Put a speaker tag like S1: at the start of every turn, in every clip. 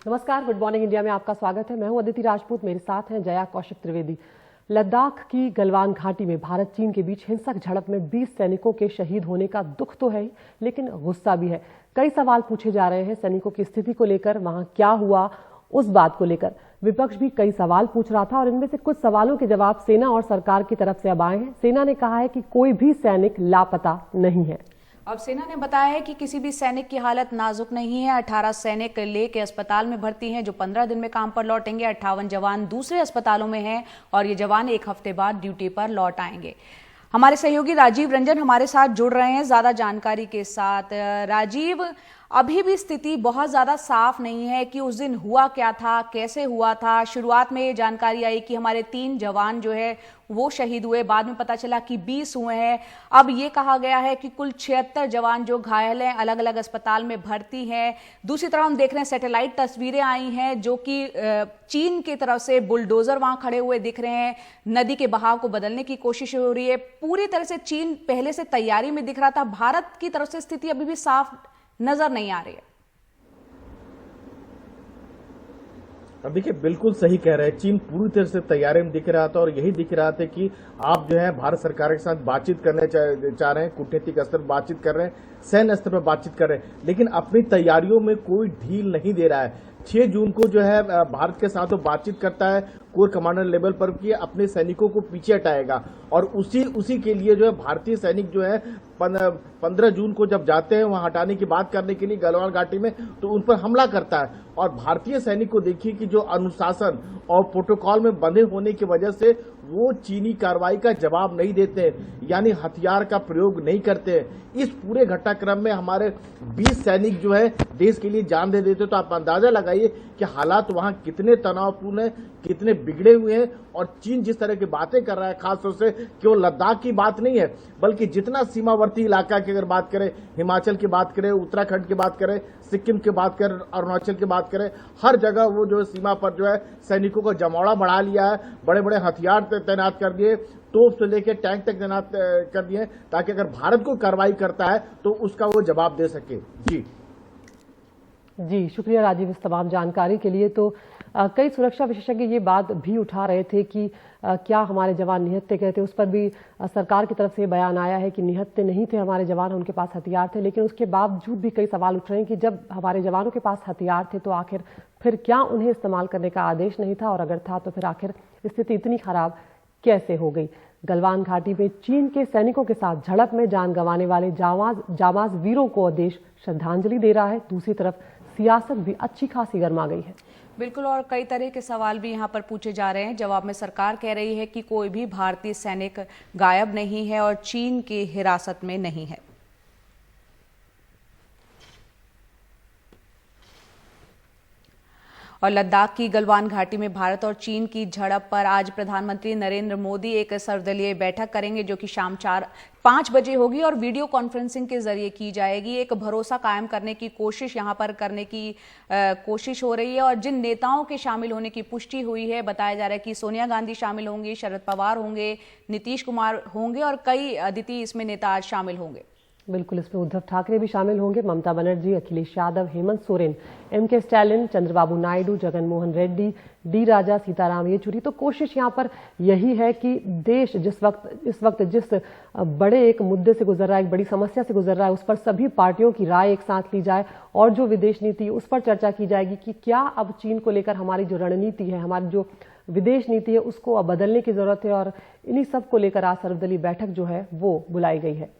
S1: नमस्कार, good morning India में आपका स्वागत है। मैं हूं अदिति राजपूत, मेरे साथ हैं जया कौशिक त्रिवेदी। लद्दाख की गलवान घाटी में भारत चीन के बीच हिंसक झड़प में 20 सैनिकों के शहीद होने का दुख तो है ही, लेकिन गुस्सा भी है। कई सवाल पूछे जा रहे हैं सैनिकों की स्थिति को लेकर, वहां क्या हुआ उस बात को लेकर। विपक्ष भी कई सवाल पूछ रहा था और इनमें से कुछ सवालों के जवाब सेना और सरकार की तरफ से अब आए हैं। सेना ने कहा है कि कोई भी सैनिक लापता नहीं है।
S2: अब सेना ने बताया है कि किसी भी सैनिक की हालत नाजुक नहीं है। 18 सैनिक लेह के अस्पताल में भर्ती हैं जो 15 दिन में काम पर लौटेंगे। 58 जवान दूसरे अस्पतालों में हैं और ये जवान एक हफ्ते बाद ड्यूटी पर लौट आएंगे। हमारे सहयोगी राजीव रंजन हमारे साथ जुड़ रहे हैं ज्यादा जानकारी के साथ। राजीव, अभी भी स्थिति बहुत ज्यादा साफ नहीं है कि उस दिन हुआ क्या था, कैसे हुआ था। शुरुआत में ये जानकारी आई कि हमारे 3 जवान जो है वो शहीद हुए, बाद में पता चला कि 20 हुए हैं। अब ये कहा गया है कि कुल 76 जवान जो घायल हैं अलग अलग अस्पताल में भर्ती हैं। दूसरी तरफ हम देख रहे हैं सैटेलाइट तस्वीरें आई हैं जो कि चीन की तरफ से बुलडोजर वहां खड़े हुए दिख रहे हैं। नदी के बहाव को बदलने की कोशिश हो रही है। पूरी तरह से चीन पहले से तैयारी में दिख रहा था। भारत की तरफ से स्थिति अभी भी साफ नजर नहीं आ रही है।
S3: अब देखिए, बिल्कुल सही कह रहे हैं। चीन पूरी तरह से तैयारी में दिख रहा था और यही दिख रहा था कि आप जो है भारत सरकार के साथ बातचीत करने चाह रहे हैं, कूटनीतिक स्तर पर बातचीत कर रहे हैं, सैन्य स्तर पर बातचीत कर रहे हैं, लेकिन अपनी तैयारियों में कोई ढील नहीं दे रहा है। 6 जून को जो है भारत के साथ वो बातचीत करता है कोर कमांडर लेवल पर कि अपने सैनिकों को पीछे हटाएगा और उसी के लिए जो है भारतीय सैनिक जो है 15 जून को जब जाते हैं वहां हटाने की बात करने के लिए गलवान घाटी में, तो उन पर हमला करता है। और भारतीय सैनिक को देखिए कि जो अनुशासन और प्रोटोकॉल में बंधे होने की वजह से वो चीनी कार्रवाई का जवाब नहीं देते, यानी हथियार का प्रयोग नहीं करते। इस पूरे घटनाक्रम में हमारे 20 सैनिक जो है देश के लिए जान दे देते। तो आप अंदाजा लगाइए कि हालात वहां कितने तनावपूर्ण है, कितने बिगड़े हुए हैं। और चीन जिस तरह की बातें कर रहा है, खासतौर से केवल लद्दाख की बात नहीं है, बल्कि जितना सीमावर्ती इलाका की अगर बात करें, हिमाचल की बात करें, उत्तराखंड की बात करें, सिक्किम की बात करें, अरुणाचल की बात करें, हर जगह वो जो है सीमा पर जो है सैनिकों का जमावड़ा बढ़ा लिया है। बड़े बड़े हथियार तैनात कर दिए, तोप से लेकर टैंक तक तैनात कर दिए, ताकि अगर भारत को कार्रवाई करता है तो उसका वो जवाब दे सके।
S1: जी, शुक्रिया राजीव इस तमाम जानकारी के लिए। तो कई सुरक्षा विशेषज्ञ ये बात भी उठा रहे थे कि क्या हमारे जवान निहत्थे गए थे। उस पर भी सरकार की तरफ से बयान आया है कि निहत्थे नहीं थे हमारे जवान, उनके पास हथियार थे। लेकिन उसके बावजूद भी कई सवाल उठ रहे हैं कि जब हमारे जवानों के पास हथियार थे तो आखिर फिर क्या उन्हें इस्तेमाल करने का आदेश नहीं था, और अगर था तो फिर आखिर स्थिति इतनी खराब कैसे हो गई। गलवान घाटी में चीन के सैनिकों के साथ झड़प में जान गंवाने वाले जाबाज वीरों को देश श्रद्धांजलि दे रहा है। दूसरी तरफ सियासत भी अच्छी खासी गर्मा गई है।
S2: बिल्कुल, और कई तरह के सवाल भी यहाँ पर पूछे जा रहे हैं। जवाब में सरकार कह रही है कि कोई भी भारतीय सैनिक गायब नहीं है और चीन की हिरासत में नहीं है। और लद्दाख की गलवान घाटी में भारत और चीन की झड़प पर आज प्रधानमंत्री नरेंद्र मोदी एक सर्वदलीय बैठक करेंगे जो कि शाम 5 बजे होगी और वीडियो कॉन्फ्रेंसिंग के जरिए की जाएगी। एक भरोसा कायम करने की कोशिश यहां पर करने की कोशिश हो रही है। और जिन नेताओं के शामिल होने की पुष्टि हुई है, बताया जा रहा है कि सोनिया गांधी शामिल होंगी, शरद पवार होंगे, नीतीश कुमार होंगे और कई अतिथि इसमें नेता आज शामिल होंगे।
S1: बिल्कुल, इसमें उद्धव ठाकरे भी शामिल होंगे, ममता बनर्जी, अखिलेश यादव, हेमंत सोरेन, एमके स्टालिन, चंद्रबाबू नायडू, जगनमोहन रेड्डी, डी राजा, सीताराम येचुरी। तो कोशिश यहाँ पर यही है कि देश इस वक्त जिस बड़े एक मुद्दे से गुजर रहा है, एक बड़ी समस्या से गुजर रहा है, उस पर सभी पार्टियों की राय एक साथ ली जाए और जो विदेश नीति उस पर चर्चा की जाएगी कि क्या अब चीन को लेकर हमारी जो रणनीति है, हमारी जो विदेश नीति है, उसको अब बदलने की जरूरत है। और इन्हीं सब को लेकर आज सर्वदलीय बैठक जो है वो बुलाई गई है।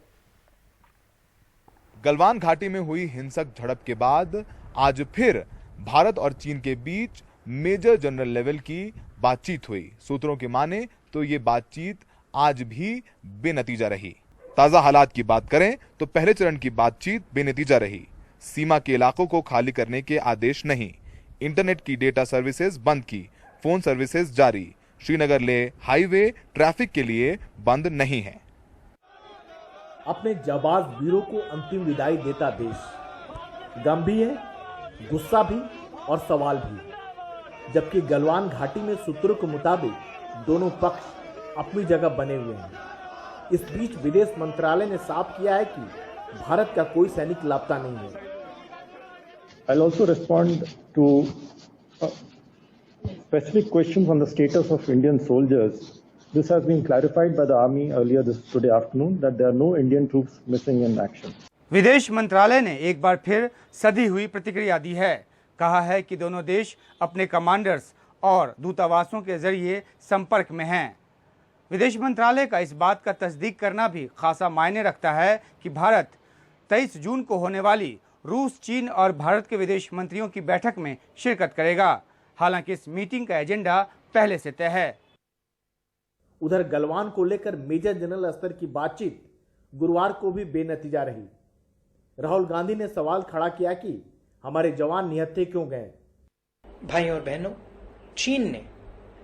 S4: गलवान घाटी में हुई हिंसक झड़प के बाद आज फिर भारत और चीन के बीच मेजर जनरल लेवल की बातचीत हुई। सूत्रों की माने तो ये बातचीत आज भी बेनतीजा रही। ताजा हालात की बात करें तो पहले चरण की बातचीत बेनतीजा रही। सीमा के इलाकों को खाली करने के आदेश नहीं, इंटरनेट की डेटा सर्विसेज बंद की, फोन सर्विसेज जारी, श्रीनगर लेह हाईवे ट्रैफिक के लिए बंद नहीं है।
S3: अपने जाबाज वीरों को अंतिम विदाई देता देश। गम भी है, गुस्सा भी और सवाल भी। जबकि गलवान घाटी में सूत्रों के मुताबिक दोनों पक्ष अपनी जगह बने हुए हैं। इस बीच विदेश मंत्रालय ने साफ किया है कि भारत का कोई सैनिक लापता नहीं है।
S5: I'll also respond to specific questions on the status of Indian soldiers. This has been clarified by the Army earlier today afternoon that there are no Indian troops missing in action.
S6: विदेश मंत्रालय ने एक बार फिर सधी हुई प्रतिक्रिया दी है। कहा है कि दोनों देश अपने कमांडर्स और दूतावासों के जरिए संपर्क में हैं। विदेश मंत्रालय का इस बात का तस्दीक करना भी खासा मायने रखता है कि भारत 23 जून को होने वाली रूस, चीन और भारत के विदेश मंत्रियों की बैठक में शिरकत करेगा। हालांकि इस मीटिंग का एजेंडा पहले से तय है।
S3: उधर गलवान को लेकर मेजर जनरल स्तर की बातचीत गुरुवार को भी बेनतीजा रही। राहुल गांधी ने सवाल खड़ा किया कि हमारे जवान निहत्थे क्यों गए।
S7: भाइयों और बहनों, चीन ने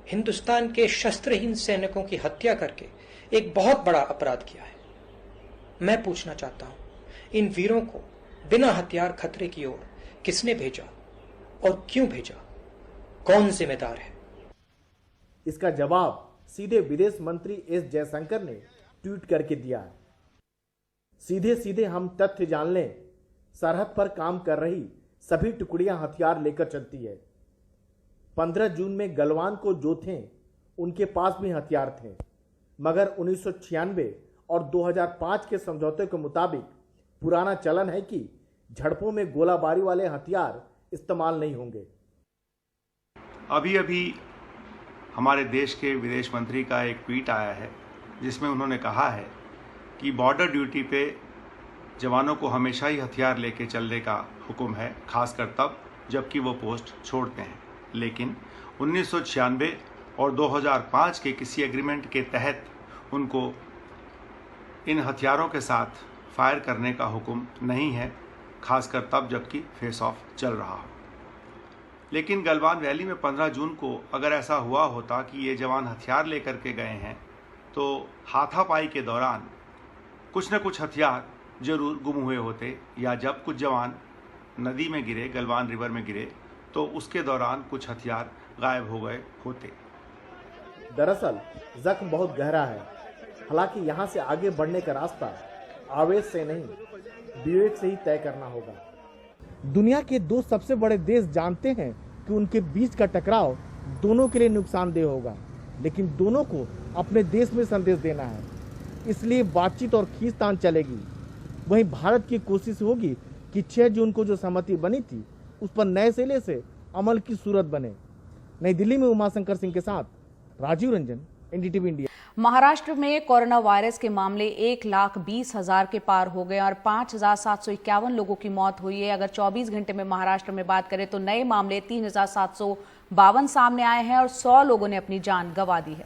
S7: हिंदुस्तान के शस्त्रहीन सैनिकों की हत्या करके एक बहुत बड़ा अपराध किया है। मैं पूछना चाहता हूं, इन वीरों को बिना हथियार खतरे की ओर किसने भेजा और क्यों भेजा? कौन जिम्मेदार है?
S3: इसका जवाब सीधे विदेश मंत्री एस जयशंकर ने ट्वीट करके दिया है। सीधे सीधे हम तथ्य जान लें, सरहद पर काम कर रही सभी टुकड़ियां हथियार लेकर चलती है। 15 जून में गलवान को जो थे उनके पास भी हथियार थे, मगर 1996 और 2005 के समझौते के मुताबिक पुराना चलन है कि झड़पों में गोलाबारी वाले हथियार इस्तेमाल नहीं होंगे।
S8: अभी अभी हमारे देश के विदेश मंत्री का एक ट्वीट आया है जिसमें उन्होंने कहा है कि बॉर्डर ड्यूटी पे जवानों को हमेशा ही हथियार लेके चलने का हुक्म है, खासकर तब जबकि वो पोस्ट छोड़ते हैं। लेकिन 1996 और 2005 के किसी एग्रीमेंट के तहत उनको इन हथियारों के साथ फायर करने का हुक्म नहीं है, खासकर तब जबकि फेस ऑफ चल रहा हो। लेकिन गलवान वैली में 15 जून को अगर ऐसा हुआ होता कि ये जवान हथियार लेकर के गए हैं तो हाथापाई के दौरान कुछ न कुछ हथियार जरूर गुम हुए होते, या जब कुछ जवान नदी में गिरे, गलवान रिवर में गिरे, तो उसके दौरान कुछ हथियार गायब हो गए होते।
S3: दरअसल जख्म बहुत गहरा है। हालांकि यहाँ से आगे बढ़ने का रास्ता आवेश से नहीं, विवेक से ही तय करना होगा। दुनिया के दो सबसे बड़े देश जानते हैं कि उनके बीच का टकराव दोनों के लिए नुकसानदेह होगा, लेकिन दोनों को अपने देश में संदेश देना है। इसलिए बातचीत और खींचतान चलेगी। वहीं भारत की कोशिश होगी कि 6 जून को जो सहमति बनी थी उस पर नए सिरे से अमल की सूरत बने। नई दिल्ली में उमाशंकर सिंह के साथ राजीव रंजन, एनडीटीवी इंडिया।
S2: महाराष्ट्र में कोरोना वायरस के मामले 1,20,000 के पार हो गए और 5,751 लोगों की मौत हुई है। अगर 24 घंटे में महाराष्ट्र में बात करें तो नए मामले 3,752 सामने आए हैं और 100 लोगों ने अपनी जान गंवा दी है।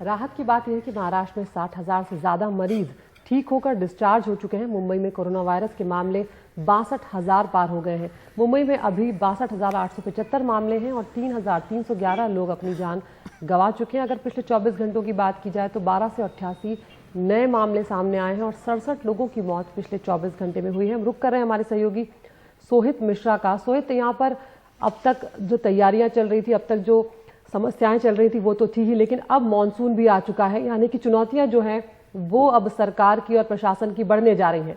S1: राहत की बात यह है कि महाराष्ट्र में 60,000 से ज्यादा मरीज ठीक होकर डिस्चार्ज हो चुके हैं। मुंबई में कोरोना वायरस के मामले 62,000 पार हो गए हैं। मुंबई में अभी 62,875 मामले हैं और 3,311 लोग अपनी जान गंवा चुके हैं। अगर पिछले 24 घंटों की बात की जाए तो 12 से 88 नए मामले सामने आए हैं और 67 लोगों की मौत पिछले 24 घंटे में हुई है। हम रुक कर रहे हैं हमारे सहयोगी सोहित मिश्रा का। सोहित, यहाँ पर अब तक जो तैयारियां चल रही थी, अब तक जो समस्याएं चल रही थी वो तो थी ही, लेकिन अब मानसून भी आ चुका है, यानी कि चुनौतियां जो हैं वो अब सरकार की और प्रशासन की बढ़ने जा रही हैं।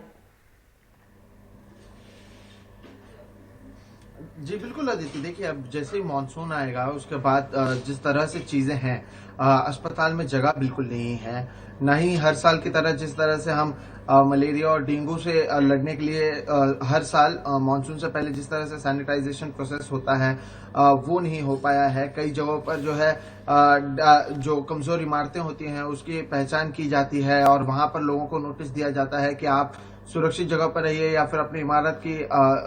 S9: जी बिल्कुल अदिति, देखिए अब जैसे ही मानसून आएगा उसके बाद जिस तरह से चीजें हैं, अस्पताल में जगह बिल्कुल नहीं है, ना ही हर साल की तरह जिस तरह से हम मलेरिया और डेंगू से लड़ने के लिए हर साल मानसून से पहले जिस तरह से सैनिटाइजेशन प्रोसेस होता है वो नहीं हो पाया है। कई जगहों पर जो है जो कमजोर इमारतें होती हैं उसकी पहचान की जाती है और वहां पर लोगों को नोटिस दिया जाता है कि आप सुरक्षित जगह पर रहिए या फिर अपनी इमारत की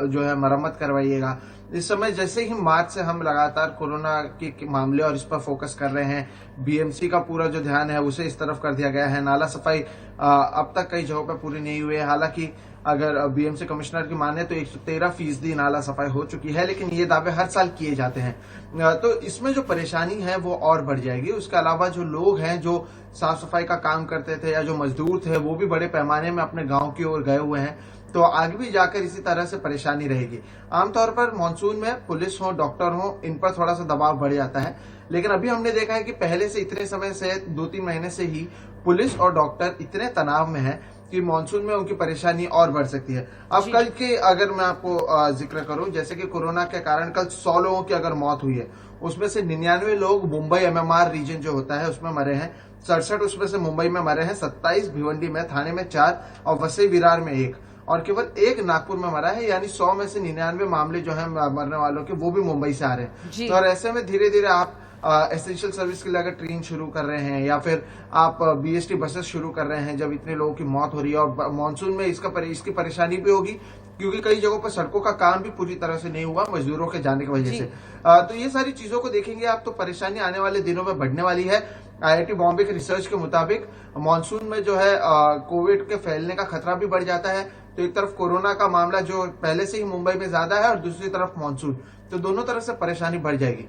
S9: जो है मरम्मत करवाइएगा। इस समय जैसे ही मार्च से हम लगातार कोरोना के मामले और इस पर फोकस कर रहे हैं, बीएमसी का पूरा जो ध्यान है उसे इस तरफ कर दिया गया है। नाला सफाई अब तक कई जगहों पर पूरी नहीं हुई है। हालांकि अगर बीएमसी कमिश्नर की माने तो 113% नाला सफाई हो चुकी है, लेकिन ये दावे हर साल किए जाते हैं। तो इसमें जो परेशानी है वो और बढ़ जाएगी। उसके अलावा जो लोग हैं जो साफ सफाई का काम करते थे या जो मजदूर थे वो भी बड़े पैमाने में अपने गांव की ओर गए हुए हैं, तो आगे भी जाकर इसी तरह से परेशानी रहेगी। आमतौर पर मानसून में पुलिस हो, डॉक्टर हो, इन पर थोड़ा सा दबाव बढ़ जाता है, लेकिन अभी हमने देखा है कि पहले से इतने समय से 2-3 महीने से ही पुलिस और डॉक्टर इतने तनाव में है कि मानसून में उनकी परेशानी और बढ़ सकती है। अब कल के अगर मैं आपको जिक्र करूं, जैसे कि कोरोना के कारण कल 100 लोगों की अगर मौत हुई है, उसमें से 99 लोग मुंबई MMR रीजन जो होता है उसमें मरे हैं, 67 उसमें से मुंबई में मरे हैं, 27 भिवंडी में, थाने में 4 और वसई विरार में 1 और केवल 1 नागपुर में मरा है। यानी 100 में से 99 मामले जो है मरने वालों के वो भी मुंबई से आ रहे हैं। तो और ऐसे में धीरे धीरे आप एसेंशियल सर्विस के लिए अगर ट्रेन शुरू कर रहे हैं या फिर आप BST बसेस शुरू कर रहे हैं, जब इतने लोगों की मौत हो रही है और मानसून में इसकी परेशानी भी होगी क्योंकि कई जगहों पर सड़कों का काम भी पूरी तरह से नहीं हुआ मजदूरों के जाने की वजह से। तो ये सारी चीजों को देखेंगे आप तो परेशानी आने वाले दिनों में बढ़ने वाली है। IIT बॉम्बे के रिसर्च के मुताबिक मानसून में जो है कोविड के फैलने का खतरा भी बढ़ जाता है। तो एक तरफ कोरोना का मामला जो पहले से ही मुंबई में ज्यादा है और दूसरी तरफ मानसून, तो दोनों तरफ से परेशानी बढ़ जाएगी।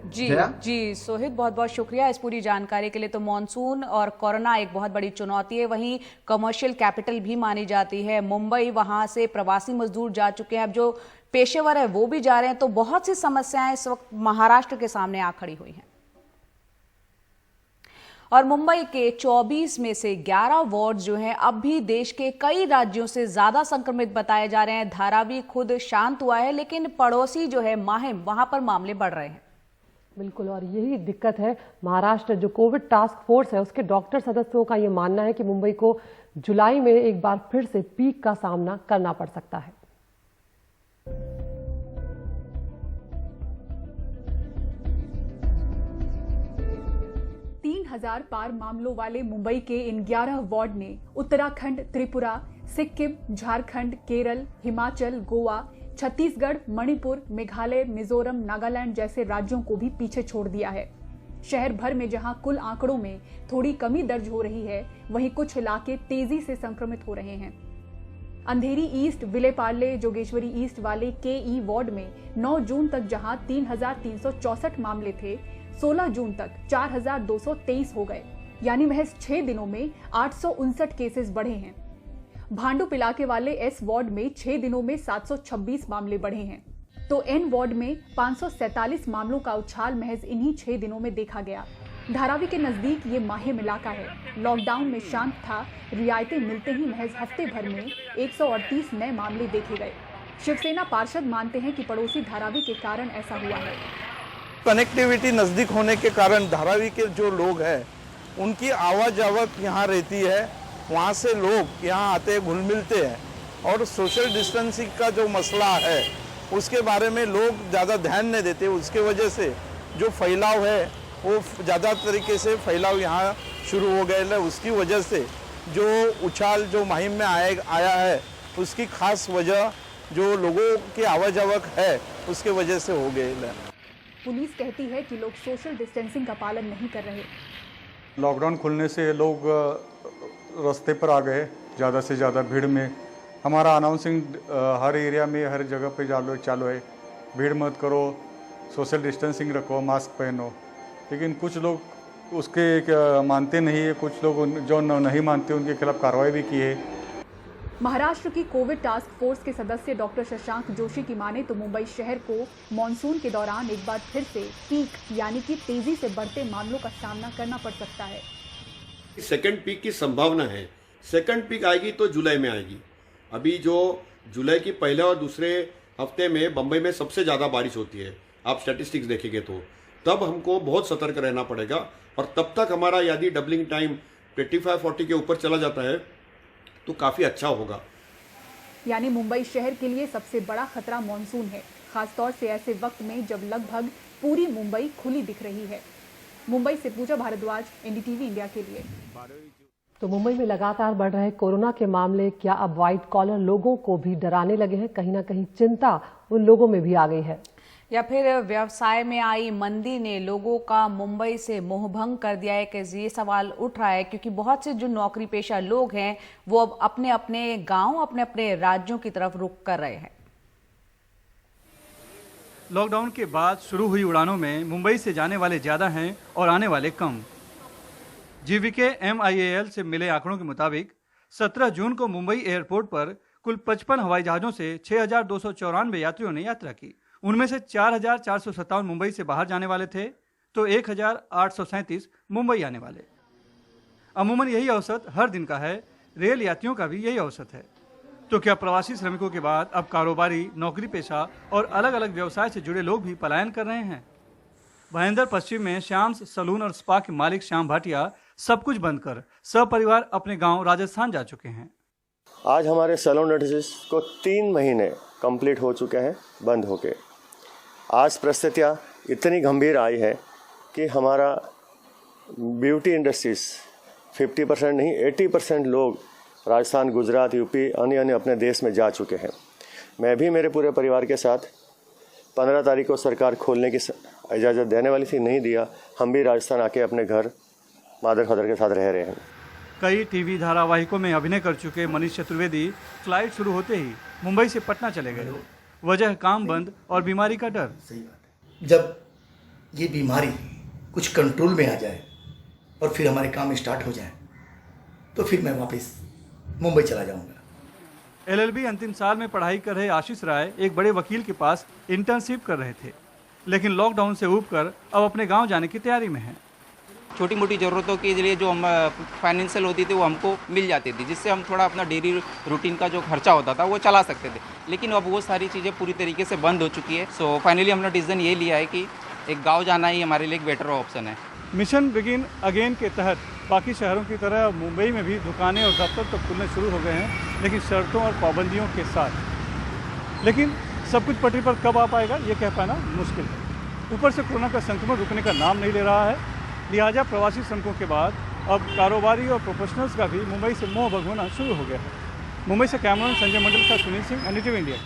S2: जी सोहित, बहुत बहुत शुक्रिया इस पूरी जानकारी के लिए। तो मानसून और कोरोना एक बहुत बड़ी चुनौती है, वहीं कमर्शियल कैपिटल भी मानी जाती है मुंबई, वहां से प्रवासी मजदूर जा चुके हैं, अब जो पेशेवर है वो भी जा रहे हैं। तो बहुत सी समस्याएं इस वक्त महाराष्ट्र के सामने आ खड़ी हुई हैं और मुंबई के 24 में से 11 वार्ड जो हैं अब भी देश के कई राज्यों से ज्यादा संक्रमित बताए जा रहे हैं। धारावी खुद शांत हुआ है, लेकिन पड़ोसी जो है माहिम, वहां पर मामले बढ़ रहे हैं।
S1: बिल्कुल, और यही दिक्कत है। महाराष्ट्र जो कोविड टास्क फोर्स है उसके डॉक्टर सदस्यों का ये मानना है कि मुंबई को जुलाई में एक बार फिर से पीक का सामना करना पड़ सकता है।
S10: 3000 पार मामलों वाले मुंबई के इन 11 वार्ड ने उत्तराखंड, त्रिपुरा, सिक्किम, झारखंड, केरल, हिमाचल, गोवा, छत्तीसगढ़, मणिपुर, मेघालय, मिजोरम, नागालैंड जैसे राज्यों को भी पीछे छोड़ दिया है। शहर भर में जहां कुल आंकड़ों में थोड़ी कमी दर्ज हो रही है, वहीं कुछ इलाके तेजी से संक्रमित हो रहे हैं। अंधेरी ईस्ट, विलेपार्ले, जोगेश्वरी ईस्ट वाले KE वार्ड में 9 जून तक जहां 3364 मामले थे, 16 जून तक 4223 हो गए, यानी महज 6 दिनों में 859 केसेस बढ़े हैं। भांडुप इलाके वाले S वार्ड में 6 दिनों में 726 मामले बढ़े हैं, तो N वार्ड में 547 मामलों का उछाल महज इन्हीं 6 दिनों में देखा गया। धारावी के नजदीक ये माहिम इलाका है। लॉकडाउन में शांत था, रियायतें मिलते ही महज हफ्ते भर में 138 नए मामले देखे गए। शिवसेना पार्षद मानते हैं कि पड़ोसी धारावी के कारण ऐसा हुआ है।
S11: कनेक्टिविटी नज़दीक होने के कारण धारावी के जो लोग हैं उनकी आवाज आवक यहाँ रहती है, वहाँ से लोग यहाँ आते घुल मिलते हैं, और सोशल डिस्टेंसिंग का जो मसला है उसके बारे में लोग ज़्यादा ध्यान नहीं देते। उसके वजह से जो फैलाव है वो ज़्यादा तरीके से फैलाव यहाँ शुरू हो गया है। उसकी वजह से जो उछाल जो मुहिम में आया है उसकी खास वजह जो लोगों की आवाज आवक है उसके वजह से हो गई है।
S10: पुलिस कहती है कि लोग सोशल डिस्टेंसिंग का पालन नहीं कर रहे।
S12: लॉकडाउन खुलने से लोग रास्ते पर आ गए, ज़्यादा से ज़्यादा भीड़ में। हमारा अनाउंसिंग हर एरिया में हर जगह पे चालू है, भीड़ मत करो, सोशल डिस्टेंसिंग रखो, मास्क पहनो। लेकिन कुछ लोग उसके मानते नहीं है, कुछ लोग जो नहीं मानते उनके खिलाफ कार्रवाई भी की है।
S10: महाराष्ट्र की कोविड टास्क फोर्स के सदस्य डॉक्टर शशांक जोशी की माने तो मुंबई शहर को मॉनसून के दौरान एक बार फिर से पीक यानी कि तेजी से बढ़ते मामलों का सामना करना पड़ सकता है।
S13: सेकंड पीक की संभावना है। सेकंड पीक आएगी तो जुलाई में आएगी। अभी जो जुलाई की पहले और दूसरे हफ्ते में बंबई में सबसे ज़्यादा बारिश होती है, आप स्टैटिस्टिक्स देखेंगे तो तब हमको बहुत सतर्क रहना पड़ेगा। और तब तक हमारा यदि डबलिंग टाइम 25-40 के ऊपर चला जाता है तो काफ़ी अच्छा होगा।
S10: यानी मुंबई शहर के लिए सबसे बड़ा खतरा मॉनसून है, खासतौर से ऐसे वक्त में जब लगभग पूरी मुंबई खुली दिख रही है। मुंबई से पूजा भारद्वाज, NDTV इंडिया के लिए।
S1: तो मुंबई में लगातार बढ़ रहे कोरोना के मामले क्या अब व्हाइट कॉलर लोगों को भी डराने लगे हैं? कहीं ना कहीं चिंता उन लोगों में भी आ गई है,
S2: या फिर व्यवसाय में आई मंदी ने लोगों का मुंबई से मोहभंग कर दिया है? कि ये सवाल उठ रहा है क्योंकि बहुत से जो नौकरी पेशा लोग हैं वो अब अपने अपने गांव, अपने अपने राज्यों की तरफ रुख कर रहे हैं।
S14: लॉकडाउन के बाद शुरू हुई उड़ानों में मुंबई से जाने वाले ज़्यादा हैं और आने वाले कम। GVK MIAL से मिले आंकड़ों के मुताबिक 17 जून को मुंबई एयरपोर्ट पर कुल 55 हवाई जहाज़ों से 6,294 यात्रियों ने यात्रा की। उनमें से 4,457 मुंबई से बाहर जाने वाले थे, तो 1,837 मुंबई आने वाले। अमूमन यही औसत हर दिन का है, रेल यात्रियों का भी यही औसत है। तो क्या प्रवासी श्रमिकों के बाद अब कारोबारी, नौकरी पेशा और अलग अलग व्यवसाय से जुड़े लोग भी पलायन कर रहे हैं? भाईंदर पश्चिम में श्याम्स सलून और स्पा के मालिक श्याम भाटिया सब कुछ बंद कर सपरिवार अपने गांव राजस्थान जा चुके हैं।
S15: आज हमारे सैलून नोटिस को 3 महीने कंप्लीट हो चुके हैं बंद होके। आज परिस्थितियाँ इतनी गंभीर आई है कि हमारा ब्यूटी इंडस्ट्रीज 50% नहीं 80% लोग राजस्थान, गुजरात, यूपी अन्य अपने देश में जा चुके हैं। मैं भी मेरे पूरे परिवार के साथ 15 तारीख को सरकार खोलने की इजाज़त देने वाली थी, नहीं दिया। हम भी राजस्थान आके अपने घर मादर फादर के साथ रह रहे हैं।
S14: कई टीवी धारावाहिकों में अभिनय कर चुके मनीष चतुर्वेदी फ्लाइट शुरू होते ही मुंबई से पटना चले गए। वजह काम बंद और बीमारी का डर।
S16: जब ये बीमारी कुछ कंट्रोल में आ जाए और फिर हमारे काम स्टार्ट हो जाए तो फिर मैं वापस मुंबई चला जाऊंगा।
S14: LLB अंतिम साल में पढ़ाई कर रहे आशीष राय एक बड़े वकील के पास इंटर्नशिप कर रहे थे, लेकिन लॉकडाउन से ऊबकर अब अपने गांव जाने की तैयारी में हैं।
S17: छोटी मोटी ज़रूरतों के लिए जो हम फाइनेंशियल होती थी वो हमको मिल जाती थी, जिससे हम थोड़ा अपना डेली रूटीन का जो खर्चा होता था वो चला सकते थे। लेकिन अब वो सारी चीज़ें पूरी तरीके से बंद हो चुकी है। सो फाइनली हमने डिसीजन ये लिया है कि एक गाँव जाना ही हमारे लिए एक बेटर ऑप्शन है।
S14: मिशन बिगिन अगेन के तहत बाकी शहरों की तरह मुंबई में भी दुकानें और दफ्तर तो खुलने शुरू हो गए हैं, लेकिन शर्तों और पाबंदियों के साथ। लेकिन सब कुछ पटरी पर कब आ पाएगा ये कह पाना मुश्किल है। ऊपर से कोरोना का संक्रमण रुकने का नाम नहीं ले रहा है, लिहाजा प्रवासी श्रमिकों के बाद अब कारोबारी और प्रोफेशनल्स का भी मुंबई से मोह भंग शुरू हो गया है। मुंबई से कैमरामैन संजय मंडल का सुनील सिंह, NDTV इंडिया।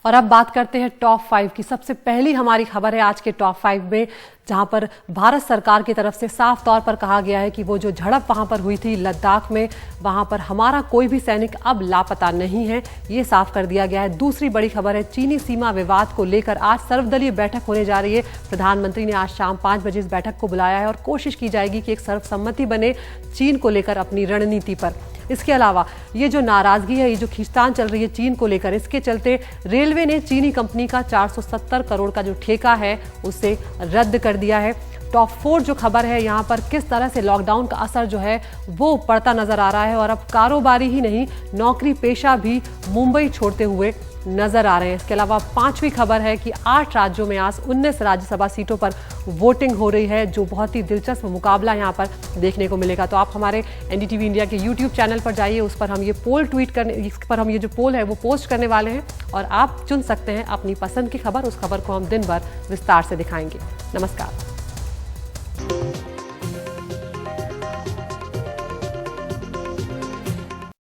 S1: और अब बात करते हैं टॉप 5 की। सबसे पहली हमारी खबर है आज के टॉप 5 में, जहां पर भारत सरकार की तरफ से साफ तौर पर कहा गया है कि वो जो झड़प वहां पर हुई थी लद्दाख में, वहां पर हमारा कोई भी सैनिक अब लापता नहीं है, ये साफ कर दिया गया है। दूसरी बड़ी खबर है चीनी सीमा विवाद को लेकर आज सर्वदलीय बैठक होने जा रही है। प्रधानमंत्री ने आज शाम 5 बजे इस बैठक को बुलाया है और कोशिश की जाएगी कि एक सर्वसम्मति बने चीन को लेकर अपनी रणनीति पर। इसके अलावा ये जो नाराजगी है, ये जो खींचतान चल रही है चीन को लेकर, इसके चलते रेलवे ने चीनी कंपनी का 470 करोड़ का जो ठेका है उसे रद्द कर दिया है। टॉप 4 जो खबर है यहाँ पर किस तरह से लॉकडाउन का असर जो है वो पड़ता नजर आ रहा है और अब कारोबारी ही नहीं नौकरी पेशा भी मुंबई छोड़ते हुए नजर आ रहे हैं। इसके अलावा 5वीं खबर है कि 8 राज्यों में आज 19 राज्यसभा सीटों पर वोटिंग हो रही है, जो बहुत ही दिलचस्प मुकाबला यहाँ पर देखने को मिलेगा। तो आप हमारे NDTV इंडिया के YouTube चैनल पर जाइए, उस पर हम ये पोल ट्वीट करने, इस पर हम ये जो पोल है वो पोस्ट करने वाले हैं और आप चुन सकते हैं अपनी पसंद की खबर। उस खबर को हम दिन भर विस्तार से दिखाएंगे। नमस्कार।